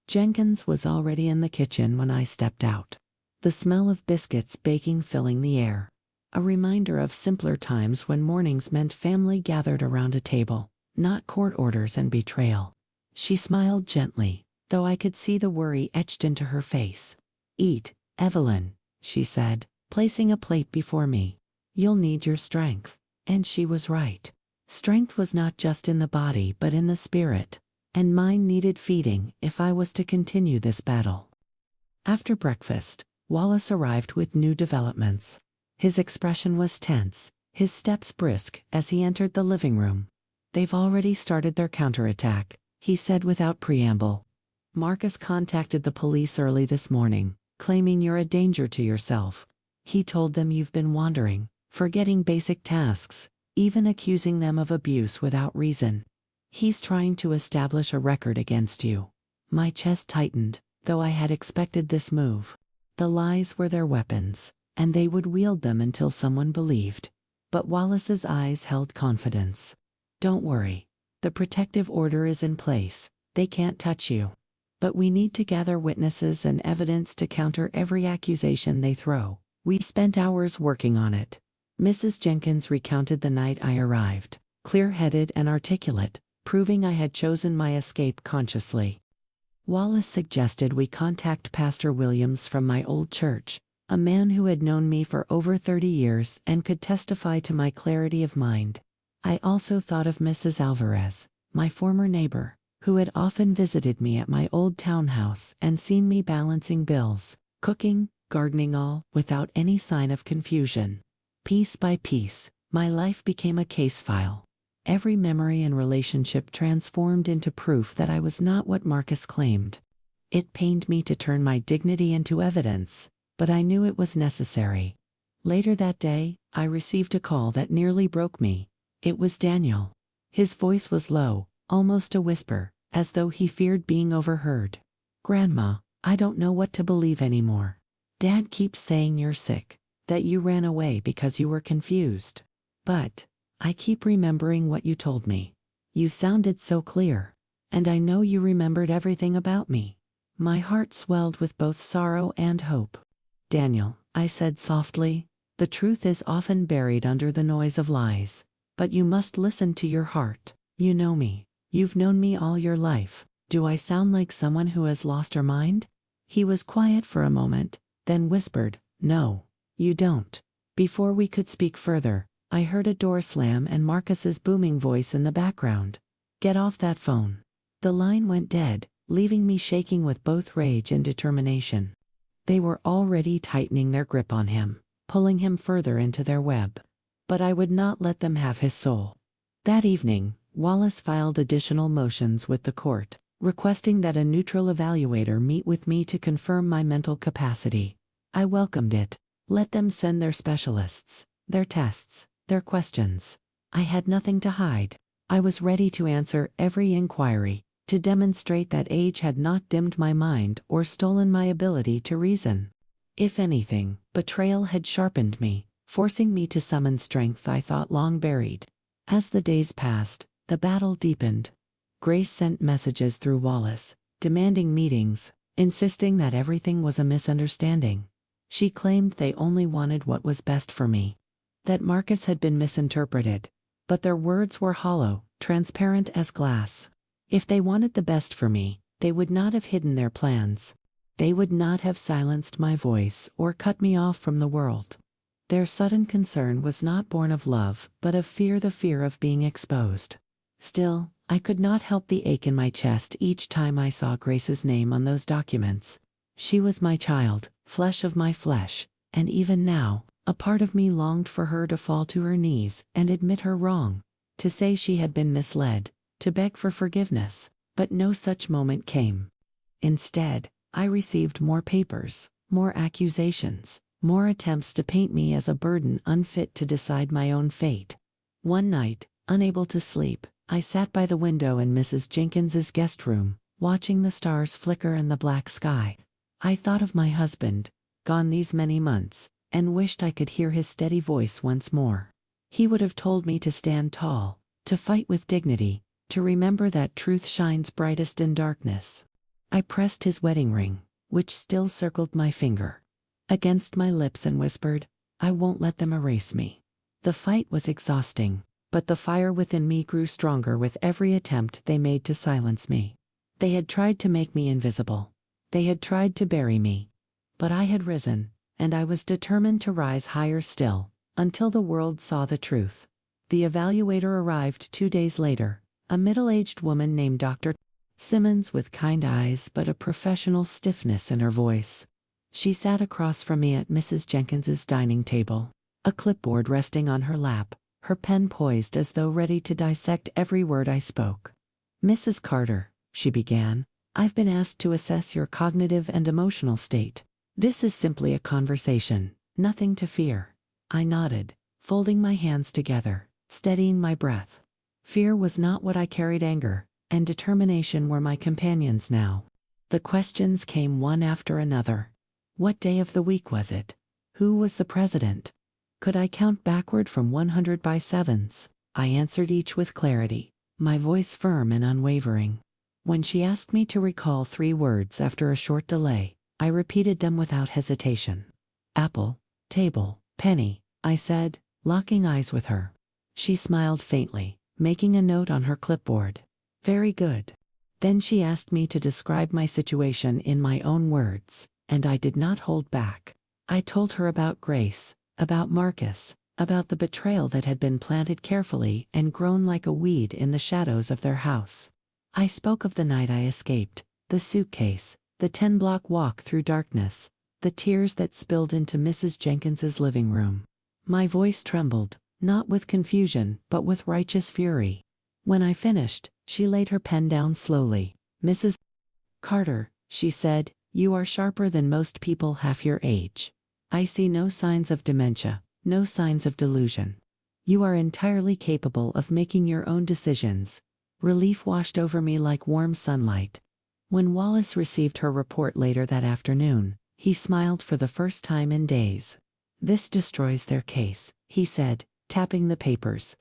Jenkins was already in the kitchen when I stepped out. The smell of biscuits baking filling the air. A reminder of simpler times when mornings meant family gathered around a table, not court orders and betrayal. She smiled gently, though I could see the worry etched into her face. "Eat, Evelyn," she said, placing a plate before me. "You'll need your strength." And she was right. Strength was not just in the body but in the spirit, and mine needed feeding if I was to continue this battle. After breakfast, Wallace arrived with new developments. His expression was tense, his steps brisk as he entered the living room. "They've already started their counterattack," he said without preamble. "Marcus contacted the police early this morning, claiming you're a danger to yourself. He told them you've been wandering, forgetting basic tasks, even accusing them of abuse without reason. He's trying to establish a record against you." My chest tightened, though I had expected this move. The lies were their weapons, and they would wield them until someone believed. But Wallace's eyes held confidence. "Don't worry. The protective order is in place. They can't touch you. But we need to gather witnesses and evidence to counter every accusation they throw. We spent hours working on it." Mrs. Jenkins recounted the night I arrived, clear-headed and articulate, proving I had chosen my escape consciously. Wallace suggested we contact Pastor Williams from my old church, a man who had known me for over 30 years and could testify to my clarity of mind. I also thought of Mrs. Alvarez, my former neighbor, who had often visited me at my old townhouse and seen me balancing bills, cooking, gardening, all without any sign of confusion. Piece by piece, my life became a case file. Every memory and relationship transformed into proof that I was not what Marcus claimed. It pained me to turn my dignity into evidence, but I knew it was necessary. Later that day, I received a call that nearly broke me. It was Daniel. His voice was low, almost a whisper, as though he feared being overheard. "Grandma, I don't know what to believe anymore. Dad keeps saying you're sick, that you ran away because you were confused. But I keep remembering what you told me. You sounded so clear, and I know you remembered everything about me." My heart swelled with both sorrow and hope. "Daniel," I said softly, "the truth is often buried under the noise of lies. But you must listen to your heart. You know me. You've known me all your life. Do I sound like someone who has lost her mind?" He was quiet for a moment, then whispered, "No, you don't." Before we could speak further, I heard a door slam and Marcus's booming voice in the background. "Get off that phone." The line went dead, leaving me shaking with both rage and determination. They were already tightening their grip on him, pulling him further into their web. But I would not let them have his soul. That evening, Wallace filed additional motions with the court, requesting that a neutral evaluator meet with me to confirm my mental capacity. I welcomed it. Let them send their specialists, their tests, their questions. I had nothing to hide. I was ready to answer every inquiry, to demonstrate that age had not dimmed my mind or stolen my ability to reason. If anything, betrayal had sharpened me, forcing me to summon strength I thought long buried. As the days passed, the battle deepened. Grace sent messages through Wallace, demanding meetings, insisting that everything was a misunderstanding. She claimed they only wanted what was best for me, that Marcus had been misinterpreted, but their words were hollow, transparent as glass. If they wanted the best for me, they would not have hidden their plans. They would not have silenced my voice or cut me off from the world. Their sudden concern was not born of love, but of fear, the fear of being exposed. Still, I could not help the ache in my chest each time I saw Grace's name on those documents. She was my child, flesh of my flesh, and even now, a part of me longed for her to fall to her knees and admit her wrong, to say she had been misled, to beg for forgiveness, but no such moment came. Instead, I received more papers, more accusations, more attempts to paint me as a burden unfit to decide my own fate. One night, unable to sleep, I sat by the window in Mrs. Jenkins's guest room, watching the stars flicker in the black sky. I thought of my husband, gone these many months, and wished I could hear his steady voice once more. He would have told me to stand tall, to fight with dignity, to remember that truth shines brightest in darkness. I pressed his wedding ring, which still circled my finger, against my lips and whispered, "I won't let them erase me." The fight was exhausting, but the fire within me grew stronger with every attempt they made to silence me. They had tried to make me invisible. They had tried to bury me. But I had risen, and I was determined to rise higher still, until the world saw the truth. The evaluator arrived 2 days later, a middle-aged woman named Dr. Simmons with kind eyes but a professional stiffness in her voice. She sat across from me at Mrs. Jenkins's dining table, a clipboard resting on her lap, her pen poised as though ready to dissect every word I spoke. "Mrs. Carter," she began, "I've been asked to assess your cognitive and emotional state. This is simply a conversation, nothing to fear." I nodded, folding my hands together, steadying my breath. Fear was not what I carried. Anger and determination were my companions now. The questions came one after another. What day of the week was it? Who was the president? Could I count backward from 100 by sevens? I answered each with clarity, my voice firm and unwavering. When she asked me to recall 3 words after a short delay, I repeated them without hesitation. "Apple, table, penny," I said, locking eyes with her. She smiled faintly, making a note on her clipboard. "Very good." Then she asked me to describe my situation in my own words, and I did not hold back. I told her about Grace, about Marcus, about the betrayal that had been planted carefully and grown like a weed in the shadows of their house. I spoke of the night I escaped, the suitcase, the 10-block walk through darkness, the tears that spilled into Mrs. Jenkins's living room. My voice trembled, not with confusion but with righteous fury. When I finished, she laid her pen down slowly. "Mrs. Carter," she said, "you are sharper than most people half your age. I see no signs of dementia, no signs of delusion. You are entirely capable of making your own decisions." Relief washed over me like warm sunlight. When Wallace received her report later that afternoon, he smiled for the first time in days. "This destroys their case," he said, tapping the papers.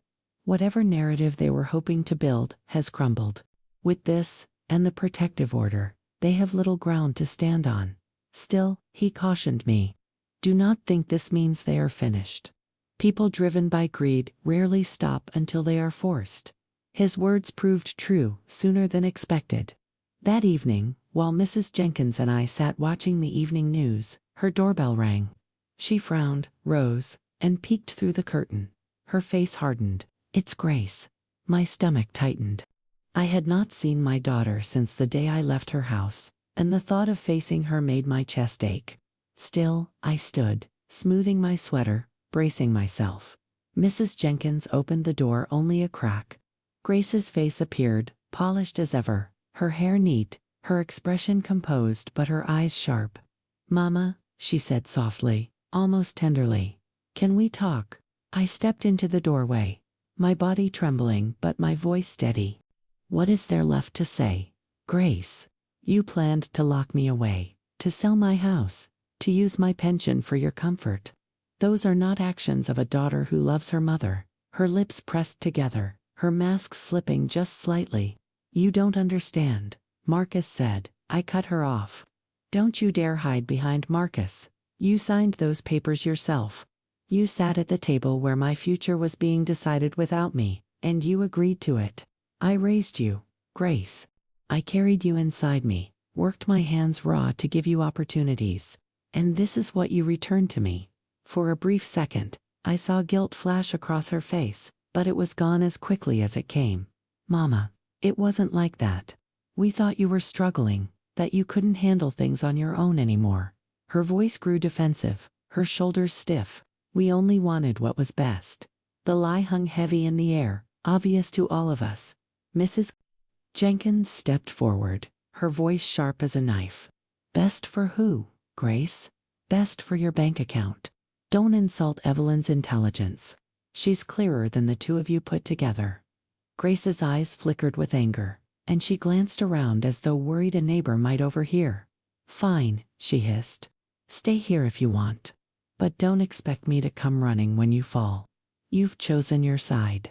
"Whatever narrative they were hoping to build has crumbled. With this, and the protective order, they have little ground to stand on." Still, he cautioned me. "Do not think this means they are finished. People driven by greed rarely stop until they are forced." His words proved true sooner than expected. That evening, while Mrs. Jenkins and I sat watching the evening news, her doorbell rang. She frowned, rose, and peeked through the curtain. Her face hardened. "It's Grace." My stomach tightened. I had not seen my daughter since the day I left her house, and the thought of facing her made my chest ache. Still, I stood, smoothing my sweater, bracing myself. Mrs. Jenkins opened the door only a crack. Grace's face appeared, polished as ever, her hair neat, her expression composed but her eyes sharp. "Mama," she said softly, almost tenderly, "can we talk?" I stepped into the doorway, my body trembling but my voice steady. "What is there left to say? Grace, you planned to lock me away, to sell my house, to use my pension for your comfort. Those are not actions of a daughter who loves her mother." Her lips pressed together, her mask slipping just slightly. "You don't understand," Marcus said. I cut her off. "Don't you dare hide behind Marcus. You signed those papers yourself. You sat at the table where my future was being decided without me, and you agreed to it. I raised you, Grace. I carried you inside me, worked my hands raw to give you opportunities. And this is what you returned to me." For a brief second, I saw guilt flash across her face, but it was gone as quickly as it came. "Mama, it wasn't like that. We thought you were struggling, that you couldn't handle things on your own anymore. Her voice grew defensive, her shoulders stiff. We only wanted what was best. The lie hung heavy in the air, obvious to all of us. Mrs. Jenkins stepped forward, her voice sharp as a knife. Best for who, Grace? Best for your bank account. Don't insult Evelyn's intelligence. She's clearer than the two of you put together. Grace's eyes flickered with anger, and she glanced around as though worried a neighbor might overhear. Fine, she hissed. Stay here if you want. But don't expect me to come running when you fall. You've chosen your side.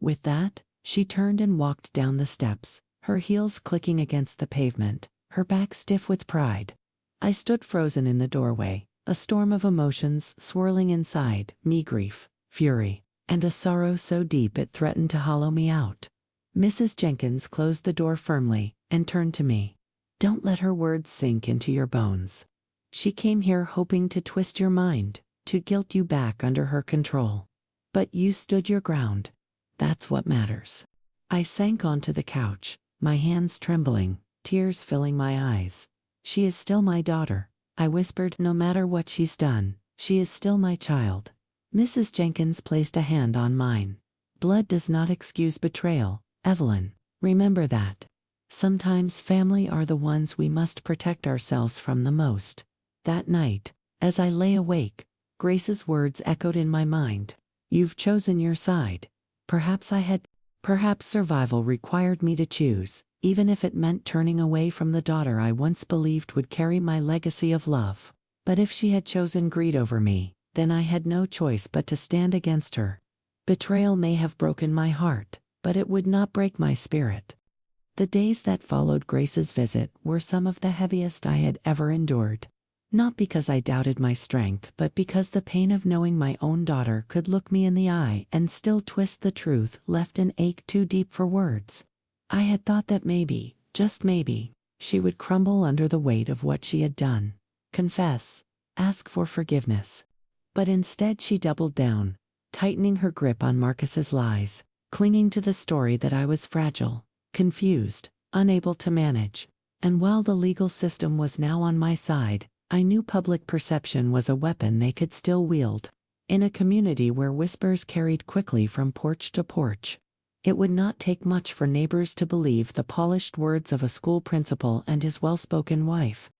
With that, she turned and walked down the steps, her heels clicking against the pavement, her back stiff with pride. I stood frozen in the doorway, a storm of emotions swirling inside me: grief, fury, and a sorrow so deep it threatened to hollow me out. Mrs. Jenkins closed the door firmly and turned to me. Don't let her words sink into your bones. She came here hoping to twist your mind, to guilt you back under her control. But you stood your ground. That's what matters. I sank onto the couch, my hands trembling, tears filling my eyes. She is still my daughter, I whispered. No matter what she's done, she is still my child. Mrs. Jenkins placed a hand on mine. Blood does not excuse betrayal, Evelyn. Remember that. Sometimes family are the ones we must protect ourselves from the most. That night, as I lay awake, Grace's words echoed in my mind. You've chosen your side. Perhaps I had. Perhaps survival required me to choose, even if it meant turning away from the daughter I once believed would carry my legacy of love. But if she had chosen greed over me, then I had no choice but to stand against her. Betrayal may have broken my heart, but it would not break my spirit. The days that followed Grace's visit were some of the heaviest I had ever endured. Not because I doubted my strength, but because the pain of knowing my own daughter could look me in the eye and still twist the truth left an ache too deep for words. I had thought that maybe, just maybe, she would crumble under the weight of what she had done. Confess, ask for forgiveness. But instead she doubled down, tightening her grip on Marcus's lies, clinging to the story that I was fragile, confused, unable to manage. And while the legal system was now on my side, I knew public perception was a weapon they could still wield. In a community where whispers carried quickly from porch to porch, it would not take much for neighbors to believe the polished words of a school principal and his well-spoken wife.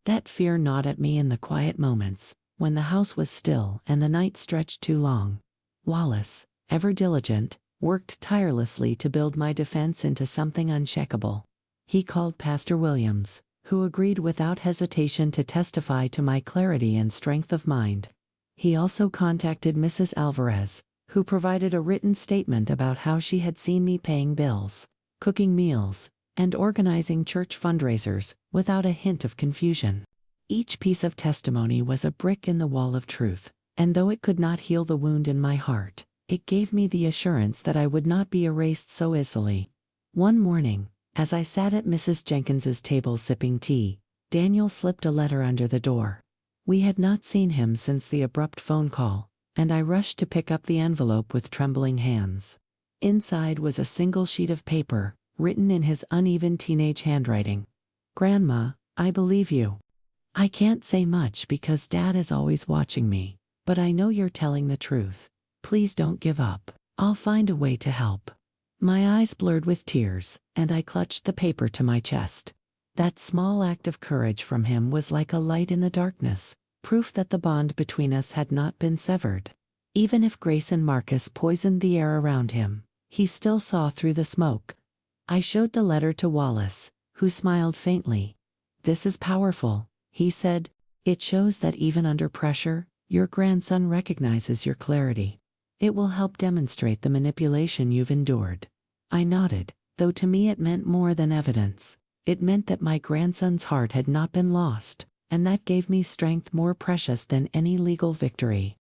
That fear gnawed at me in the quiet moments, when the house was still and the night stretched too long. Wallace, ever diligent, worked tirelessly to build my defense into something unshakable. He called Pastor Williams, who agreed without hesitation to testify to my clarity and strength of mind. He also contacted Mrs. Alvarez, who provided a written statement about how she had seen me paying bills, cooking meals, and organizing church fundraisers, without a hint of confusion. Each piece of testimony was a brick in the wall of truth, and though it could not heal the wound in my heart, it gave me the assurance that I would not be erased so easily. One morning, as I sat at Mrs. Jenkins's table sipping tea, Daniel slipped a letter under the door. We had not seen him since the abrupt phone call, and I rushed to pick up the envelope with trembling hands. Inside was a single sheet of paper, written in his uneven teenage handwriting. Grandma, I believe you. I can't say much because Dad is always watching me, but I know you're telling the truth. Please don't give up. I'll find a way to help. My eyes blurred with tears, and I clutched the paper to my chest. That small act of courage from him was like a light in the darkness, proof that the bond between us had not been severed. Even if Grace and Marcus poisoned the air around him, he still saw through the smoke. I showed the letter to Wallace, who smiled faintly. This is powerful, he said. It shows that even under pressure, your grandson recognizes your clarity. It will help demonstrate the manipulation you've endured. I nodded, though to me it meant more than evidence. It meant that my grandson's heart had not been lost, and that gave me strength more precious than any legal victory.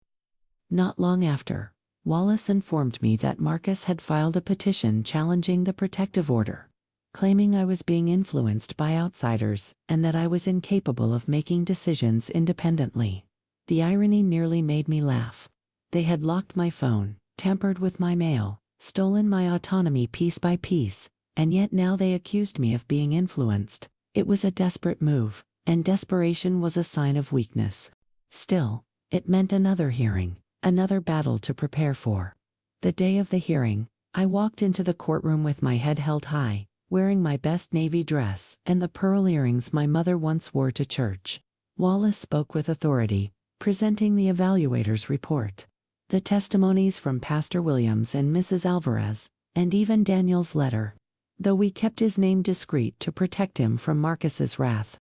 Not long after, Wallace informed me that Marcus had filed a petition challenging the protective order, claiming I was being influenced by outsiders and that I was incapable of making decisions independently. The irony nearly made me laugh. They had locked my phone, tampered with my mail, stolen my autonomy piece by piece, and yet now they accused me of being influenced. It was a desperate move, and desperation was a sign of weakness. Still, it meant another hearing, another battle to prepare for. The day of the hearing, I walked into the courtroom with my head held high, wearing my best navy dress and the pearl earrings my mother once wore to church. Wallace spoke with authority, presenting the evaluator's report, the testimonies from Pastor Williams and Mrs. Alvarez, and even Daniel's letter, though we kept his name discreet to protect him from Marcus's wrath.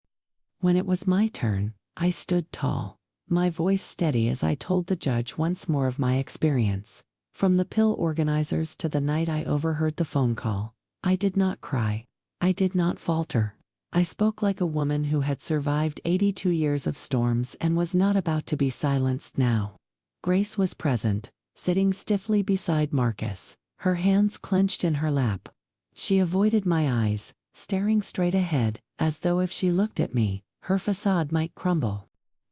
When it was my turn, I stood tall, my voice steady as I told the judge once more of my experience. From the pill organizers to the night I overheard the phone call, I did not cry. I did not falter. I spoke like a woman who had survived 82 years of storms and was not about to be silenced now. Grace was present, sitting stiffly beside Marcus, her hands clenched in her lap. She avoided my eyes, staring straight ahead, as though if she looked at me, her facade might crumble.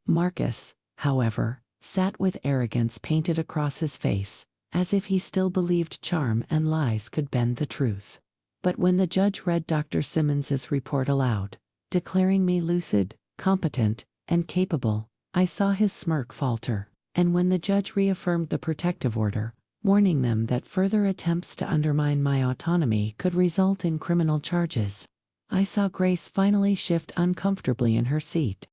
Marcus, however, sat with arrogance painted across his face, as if he still believed charm and lies could bend the truth. But when the judge read Dr. Simmons's report aloud, declaring me lucid, competent, and capable, I saw his smirk falter. And when the judge reaffirmed the protective order, warning them that further attempts to undermine my autonomy could result in criminal charges, I saw Grace finally shift uncomfortably in her seat.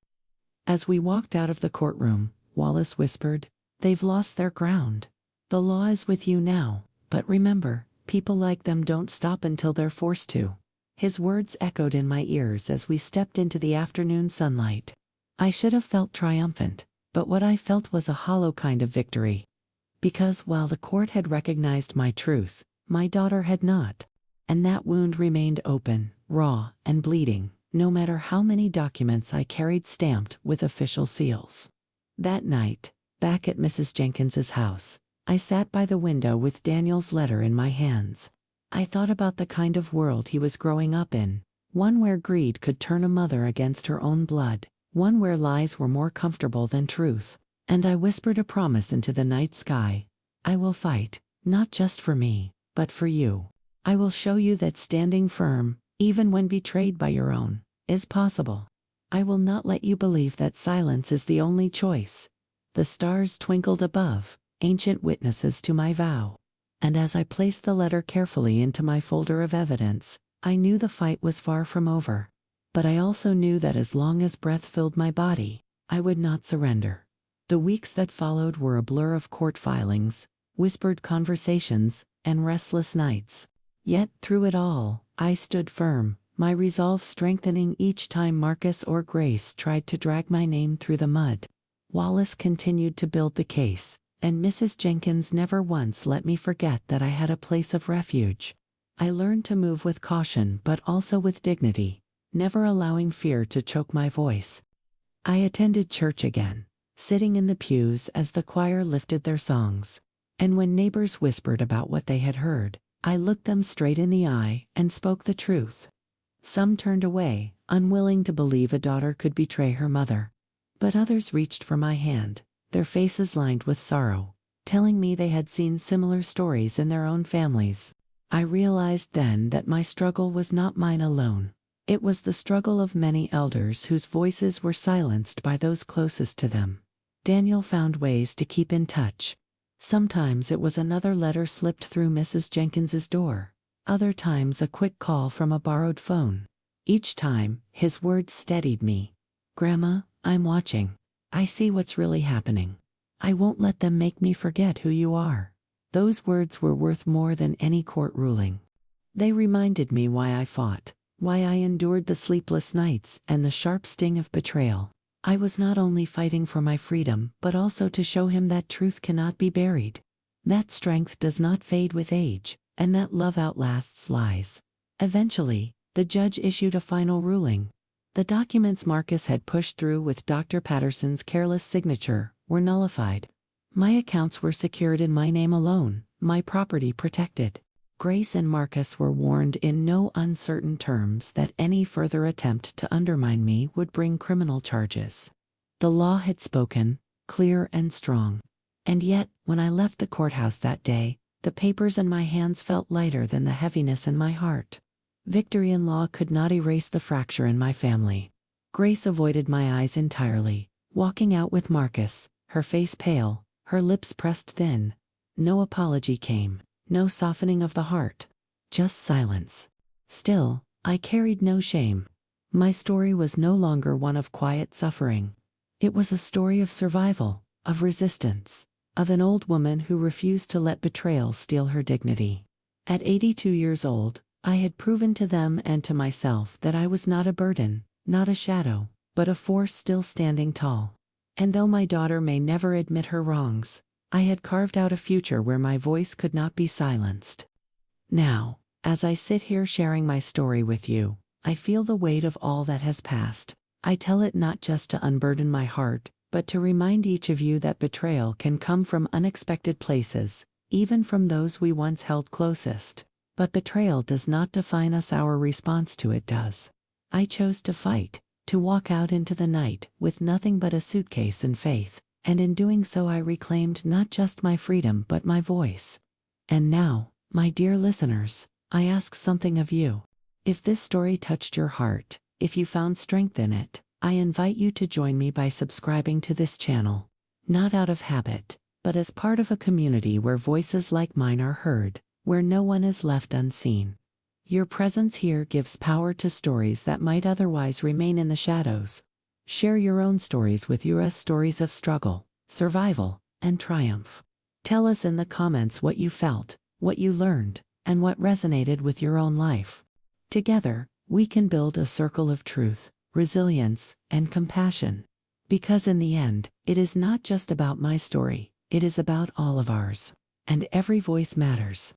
As we walked out of the courtroom, Wallace whispered, "They've lost their ground. The law is with you now, but remember, people like them don't stop until they're forced to." His words echoed in my ears as we stepped into the afternoon sunlight. I should have felt triumphant, but what I felt was a hollow kind of victory. Because while the court had recognized my truth, my daughter had not. And that wound remained open, raw, and bleeding, no matter how many documents I carried stamped with official seals. That night, back at Mrs. Jenkins's house, I sat by the window with Daniel's letter in my hands. I thought about the kind of world he was growing up in, one where greed could turn a mother against her own blood, one where lies were more comfortable than truth, and I whispered a promise into the night sky. I will fight, not just for me, but for you. I will show you that standing firm, even when betrayed by your own, is possible. I will not let you believe that silence is the only choice. The stars twinkled above, ancient witnesses to my vow. And as I placed the letter carefully into my folder of evidence, I knew the fight was far from over. But I also knew that as long as breath filled my body, I would not surrender. The weeks that followed were a blur of court filings, whispered conversations, and restless nights. Yet through it all, I stood firm, my resolve strengthening each time Marcus or Grace tried to drag my name through the mud. Wallace continued to build the case, and Mrs. Jenkins never once let me forget that I had a place of refuge. I learned to move with caution but also with dignity, never allowing fear to choke my voice. I attended church again, sitting in the pews as the choir lifted their songs. And when neighbors whispered about what they had heard, I looked them straight in the eye and spoke the truth. Some turned away, unwilling to believe a daughter could betray her mother. But others reached for my hand, their faces lined with sorrow, telling me they had seen similar stories in their own families. I realized then that my struggle was not mine alone. It was the struggle of many elders whose voices were silenced by those closest to them. Daniel found ways to keep in touch. Sometimes it was another letter slipped through Mrs. Jenkins's door, other times a quick call from a borrowed phone. Each time, his words steadied me. "Grandma, I'm watching. I see what's really happening. I won't let them make me forget who you are." Those words were worth more than any court ruling. They reminded me why I fought, why I endured the sleepless nights and the sharp sting of betrayal. I was not only fighting for my freedom but also to show him that truth cannot be buried, that strength does not fade with age, and that love outlasts lies. Eventually, the judge issued a final ruling. The documents Marcus had pushed through with Dr. Patterson's careless signature were nullified. My accounts were secured in my name alone, my property protected. Grace and Marcus were warned in no uncertain terms that any further attempt to undermine me would bring criminal charges. The law had spoken, clear and strong. And yet, when I left the courthouse that day, the papers in my hands felt lighter than the heaviness in my heart. Victory in law could not erase the fracture in my family. Grace avoided my eyes entirely, walking out with Marcus, her face pale, her lips pressed thin. No apology came, no softening of the heart. Just silence. Still, I carried no shame. My story was no longer one of quiet suffering. It was a story of survival, of resistance, of an old woman who refused to let betrayal steal her dignity. At 82 years old, I had proven to them and to myself that I was not a burden, not a shadow, but a force still standing tall. And though my daughter may never admit her wrongs, I had carved out a future where my voice could not be silenced. Now, as I sit here sharing my story with you, I feel the weight of all that has passed. I tell it not just to unburden my heart, but to remind each of you that betrayal can come from unexpected places, even from those we once held closest. But betrayal does not define us, our response to it does. I chose to fight, to walk out into the night with nothing but a suitcase and faith, and in doing so I reclaimed not just my freedom but my voice. And now, my dear listeners, I ask something of you. If this story touched your heart, if you found strength in it, I invite you to join me by subscribing to this channel. Not out of habit, but as part of a community where voices like mine are heard, where no one is left unseen. Your presence here gives power to stories that might otherwise remain in the shadows. Share your own stories with us, stories of struggle, survival, and triumph. Tell us in the comments what you felt, what you learned, and what resonated with your own life. Together, we can build a circle of truth, resilience, and compassion. Because in the end, it is not just about my story, it is about all of ours. And every voice matters.